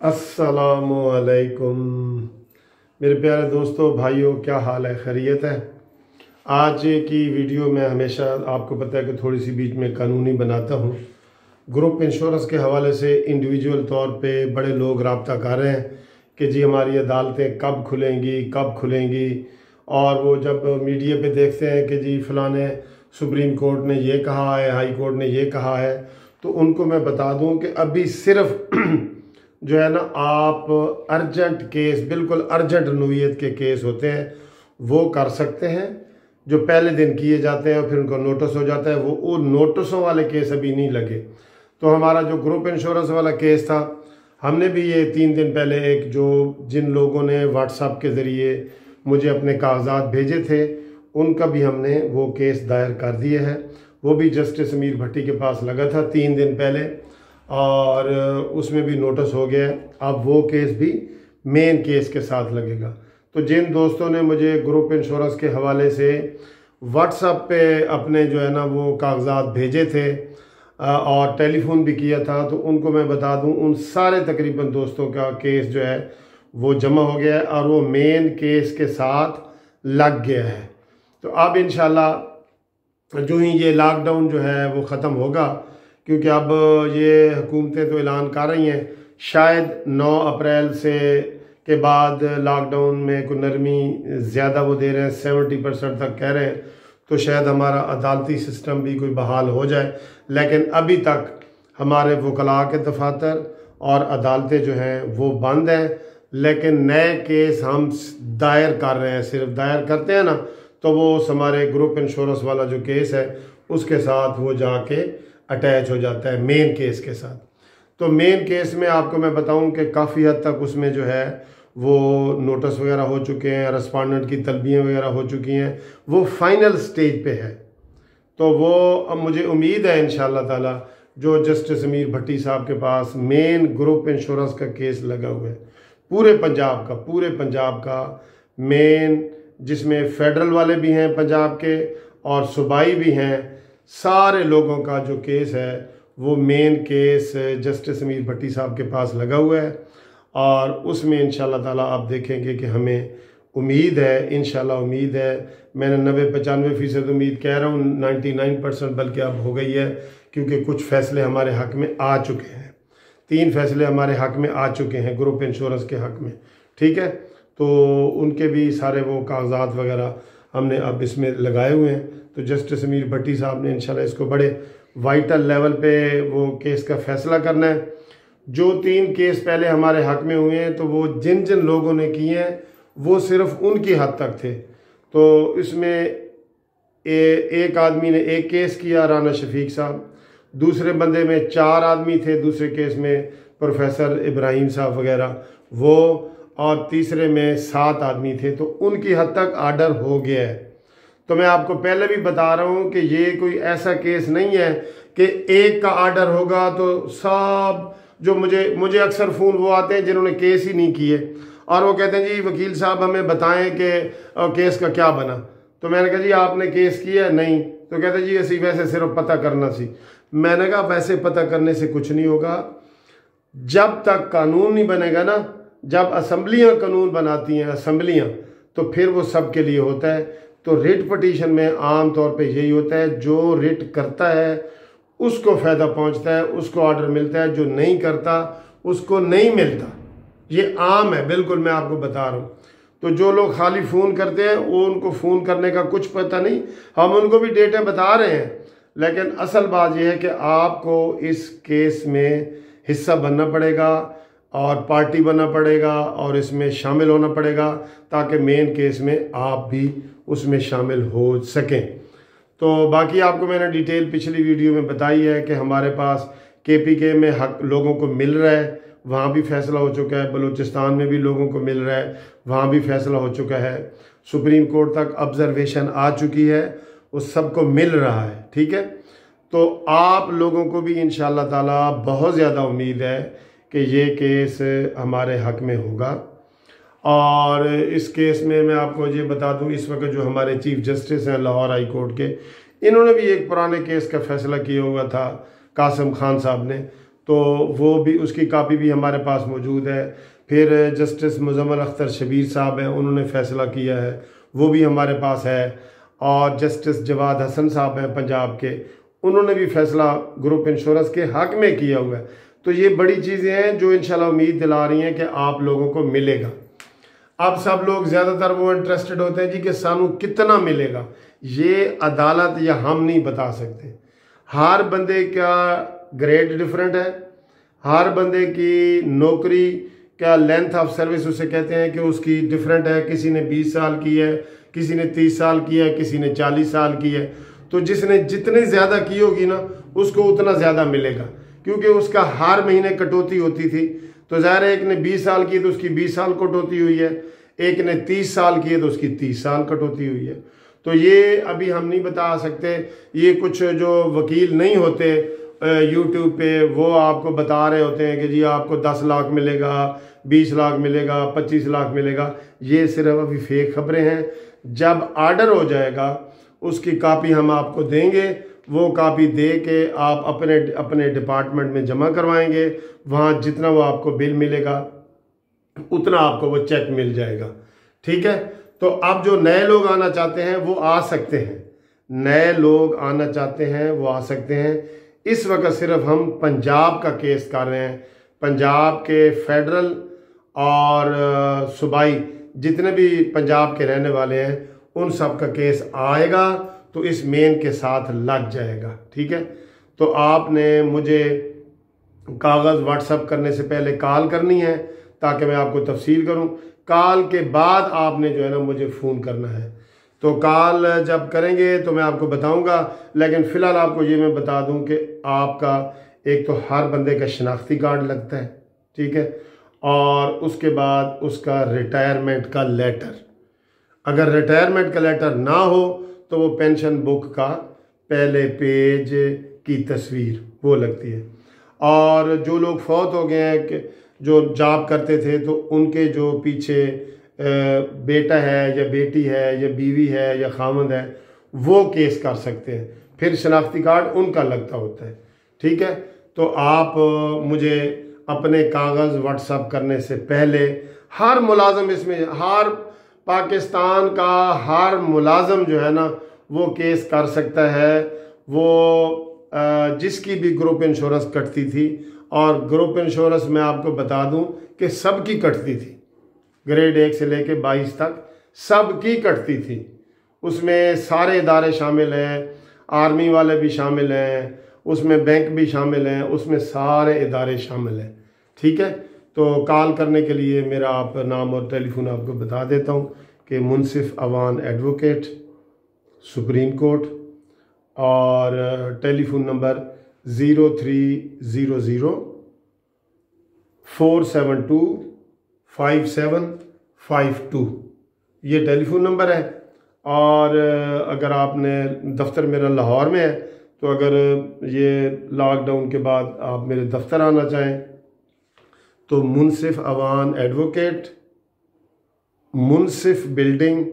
अस्सलामुअलैकुम मेरे प्यारे दोस्तों भाइयों, क्या हाल है? खैरियत है। आज की वीडियो में हमेशा आपको पता है कि थोड़ी सी बीच में कानूनी बनाता हूँ। ग्रुप इंश्योरेंस के हवाले से इंडिविजुअल तौर पे बड़े लोग रब्ता कर रहे हैं कि जी हमारी अदालतें कब खुलेंगी, और वो जब मीडिया पे देखते हैं कि जी फलाने सुप्रीम कोर्ट ने ये कहा है, हाई कोर्ट ने ये कहा है, तो उनको मैं बता दूं कि अभी सिर्फ जो है ना, आप अर्जेंट केस, बिल्कुल अर्जेंट नोयत के केस होते हैं वो कर सकते हैं, जो पहले दिन किए जाते हैं और फिर उनको नोटिस हो जाता है। वो नोटिसों वाले केस अभी नहीं लगे। तो हमारा जो ग्रुप इंश्योरेंस वाला केस था, हमने भी ये 3 दिन पहले जिन लोगों ने व्हाट्सएप के ज़रिए मुझे अपने कागजात भेजे थे, उनका भी हमने वो केस दायर कर दिए है। वो भी जस्टिस अमीर भट्टी के पास लगा था 3 दिन पहले, और उसमें भी नोटिस हो गया। अब वो केस भी मेन केस के साथ लगेगा। तो जिन दोस्तों ने मुझे ग्रुप इंश्योरेंस के हवाले से व्हाट्सएप पे अपने जो है ना वो कागजात भेजे थे और टेलीफोन भी किया था, तो उनको मैं बता दूं, उन सारे तकरीबन दोस्तों का केस जो है वो जमा हो गया है और वो मेन केस के साथ लग गया है। तो अब इंशाल्लाह जो ही ये लॉकडाउन जो है वो ख़त्म होगा, क्योंकि अब ये हुकूमतें तो ऐलान कर रही हैं शायद 9 अप्रैल से के बाद लॉकडाउन में कोई नरमी ज़्यादा वो दे रहे हैं, 70% तक कह रहे हैं, तो शायद हमारा अदालती सिस्टम भी कोई बहाल हो जाए। लेकिन अभी तक हमारे वकला के दफातर और अदालतें जो हैं वो बंद हैं, लेकिन नए केस हम दायर कर रहे हैं। सिर्फ दायर करते हैं ना, तो वो हमारे ग्रुप इंश्योरेंस वाला जो केस है उसके साथ वो जाके अटैच हो जाता है मेन केस के साथ। तो मेन केस में आपको मैं बताऊं कि काफ़ी हद तक उसमें जो है वो नोटिस वगैरह हो चुके हैं, रेस्पोंडेंट की तलबियाँ वगैरह हो चुकी हैं, वो फाइनल स्टेज पे है। तो वो अब मुझे उम्मीद है इंशाअल्लाह ताला जो जस्टिस अमीर भट्टी साहब के पास मेन ग्रुप इंश्योरेंस का केस लगा हुआ है पूरे पंजाब का मेन, जिसमें फेडरल वाले भी हैं पंजाब के और सूबाई भी हैं, सारे लोगों का जो केस है वो मेन केस जस्टिस अमीर भट्टी साहब के पास लगा हुआ है। और उसमें इंशाल्लाह ताला आप देखेंगे कि हमें उम्मीद है, इंशाल्लाह उम्मीद है, मैंने 90-95% उम्मीद कह रहा हूँ, 99% बल्कि अब हो गई है, क्योंकि कुछ फ़ैसले हमारे हक़ में आ चुके हैं। 3 फैसले हमारे हक़ में आ चुके हैं ग्रुप इंश्योरेंस के हक़ में, ठीक है। तो उनके भी सारे वो कागजात वगैरह हमने अब इसमें लगाए हुए हैं। तो जस्टिस अमीर भट्टी साहब ने इंशाल्लाह इसको बड़े वाइटल लेवल पे वो केस का फ़ैसला करना है। जो 3 केस पहले हमारे हक़ में हुए हैं, तो वो जिन जिन लोगों ने किए हैं वो सिर्फ उनकी हद तक थे। तो इसमें एक आदमी ने 1 केस किया, राना शफीक साहब, दूसरे बंदे में 4 आदमी थे, दूसरे केस में प्रोफेसर इब्राहिम साहब वगैरह वो, और तीसरे में 7 आदमी थे। तो उनकी हद तक आर्डर हो गया है। तो मैं आपको पहले भी बता रहा हूँ कि ये कोई ऐसा केस नहीं है कि एक का आर्डर होगा तो सब, जो मुझे अक्सर फ़ोन वो आते हैं जिन्होंने केस ही नहीं किए और वो कहते हैं जी वकील साहब हमें बताएं कि केस का क्या बना। तो मैंने कहा जी आपने केस किया? नहीं। तो कहते जी ऐसी वैसे सिर्फ पता करना सी। मैंने कहा वैसे पता करने से कुछ नहीं होगा, जब तक कानून नहीं बनेगा ना, जब असम्बलियाँ कानून बनाती हैं असम्बलियाँ, तो फिर वो सब के लिए होता है। तो रिट पटिशन में आम तौर पे यही होता है, जो रिट करता है उसको फ़ायदा पहुंचता है, उसको ऑर्डर मिलता है, जो नहीं करता उसको नहीं मिलता। ये आम है, बिल्कुल मैं आपको बता रहा हूँ। तो जो लोग खाली फ़ोन करते हैं वो, उनको फ़ोन करने का कुछ पता नहीं, हम उनको भी डेटा बता रहे हैं, लेकिन असल बात यह है कि आपको इस केस में हिस्सा बनना पड़ेगा और पार्टी बनना पड़ेगा और इसमें शामिल होना पड़ेगा, ताकि मेन केस में आप भी उसमें शामिल हो सकें। तो बाकी आपको मैंने डिटेल पिछली वीडियो में बताई है कि हमारे पास KPK में हक लोगों को मिल रहा है, वहाँ भी फैसला हो चुका है। बलूचिस्तान में भी लोगों को मिल रहा है, वहाँ भी फैसला हो चुका है। सुप्रीम कोर्ट तक ऑब्जर्वेशन आ चुकी है, उस सबको मिल रहा है, ठीक है। तो आप लोगों को भी इंशाअल्लाह ताला बहुत ज़्यादा उम्मीद है कि ये केस हमारे हक़ में होगा। और इस केस में मैं आपको ये बता दूं, इस वक्त जो हमारे चीफ जस्टिस हैं लाहौर हाई कोर्ट के, इन्होंने भी एक पुराने केस का फ़ैसला किया हुआ था, कासिम खान साहब ने। तो वो भी, उसकी कापी भी हमारे पास मौजूद है। फिर जस्टिस मुजम्मिल अख्तर शबीर साहब हैं, उन्होंने फ़ैसला किया है, वो भी हमारे पास है। और जस्टिस जवाद हसन साहब हैं पंजाब के, उन्होंने भी फ़ैसला ग्रुप इंश्योरेंस के हक़ में किया हुआ है। तो ये बड़ी चीज़ें हैं जो इंशाल्लाह उम्मीद दिला रही हैं कि आप लोगों को मिलेगा। अब सब लोग ज़्यादातर वो इंटरेस्टेड होते हैं जी कि सानू कितना मिलेगा। ये अदालत या हम नहीं बता सकते। हर बंदे का ग्रेड डिफरेंट है, हर बंदे की नौकरी का लेंथ ऑफ सर्विस उसे कहते हैं कि उसकी डिफरेंट है। किसी ने 20 साल की है, किसी ने 30 साल की है, किसी ने 40 साल की है। तो जिसने जितनी ज़्यादा की होगी ना, उसको उतना ज़्यादा मिलेगा, क्योंकि उसका हर महीने कटौती होती थी। तो ज़ाहिर है एक ने 20 साल की है तो उसकी 20 साल कटौती हुई है, एक ने 30 साल की है तो उसकी 30 साल कटौती हुई है। तो ये अभी हम नहीं बता सकते। ये कुछ जो वकील नहीं होते यूट्यूब पे, वो आपको बता रहे होते हैं कि जी आपको 10 लाख मिलेगा, 20 लाख मिलेगा, 25 लाख मिलेगा। ये सिर्फ अभी फेक खबरें हैं। जब आर्डर हो जाएगा उसकी कापी हम आपको देंगे, वो कापी दे के आप अपने अपने डिपार्टमेंट में जमा करवाएंगे। वहाँ जितना वो आपको बिल मिलेगा उतना आपको वो चेक मिल जाएगा। ठीक है। तो अब जो नए लोग आना चाहते हैं वो आ सकते हैं, नए लोग आना चाहते हैं वो आ सकते हैं। इस वक्त सिर्फ हम पंजाब का केस कर रहे हैं। पंजाब के फेडरल और सूबाई जितने भी पंजाब के रहने वाले हैं उन सब का केस आएगा तो इस मेन के साथ लग जाएगा। ठीक है। तो आपने मुझे कागज़ व्हाट्सअप करने से पहले कॉल करनी है ताकि मैं आपको तफसील करूं। कॉल के बाद आपने जो है ना मुझे फ़ोन करना है। तो कॉल जब करेंगे तो मैं आपको बताऊंगा, लेकिन फ़िलहाल आपको ये मैं बता दूं कि आपका एक तो हर बंदे का शनाख्ती कार्ड लगता है। ठीक है। और उसके बाद उसका रिटायरमेंट का लेटर। अगर रिटायरमेंट का लेटर ना हो तो वो पेंशन बुक का पहले पेज की तस्वीर वो लगती है। और जो लोग फौत हो गए हैं कि जो जॉब करते थे तो उनके जो पीछे बेटा है या बेटी है या बीवी है या खामद है वो केस कर सकते हैं। फिर शनाख्ती कार्ड उनका लगता होता है। ठीक है। तो आप मुझे अपने कागज़ व्हाट्सअप करने से पहले, हर मुलाजम इसमें, हर पाकिस्तान का हर मुलाजम जो है ना वो केस कर सकता है। वो जिसकी भी ग्रुप इंश्योरेंस कटती थी, और ग्रुप इंश्योरेंस मैं आपको बता दूं कि सबकी कटती थी, ग्रेड 1 से लेके 22 तक सबकी कटती थी। उसमें सारे इदारे शामिल हैं, आर्मी वाले भी शामिल हैं, उसमें बैंक भी शामिल हैं, उसमें सारे इदारे शामिल हैं। ठीक है। तो कॉल करने के लिए मेरा आप नाम और टेलीफोन आपको बता देता हूँ कि मुनसिफ अवान एडवोकेट, सुप्रीम कोर्ट, और टेलीफोन नंबर 030047255752 ये टेलीफोन नंबर है। और अगर आपने दफ्तर मेरा लाहौर में है तो अगर ये लॉकडाउन के बाद आप मेरे दफ्तर आना चाहें तो Munsif Awan advocate, Munsif building,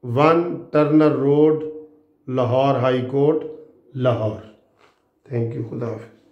1 Turner road, Lahore high court, Lahore. Thank you. खुदा हाफिज़।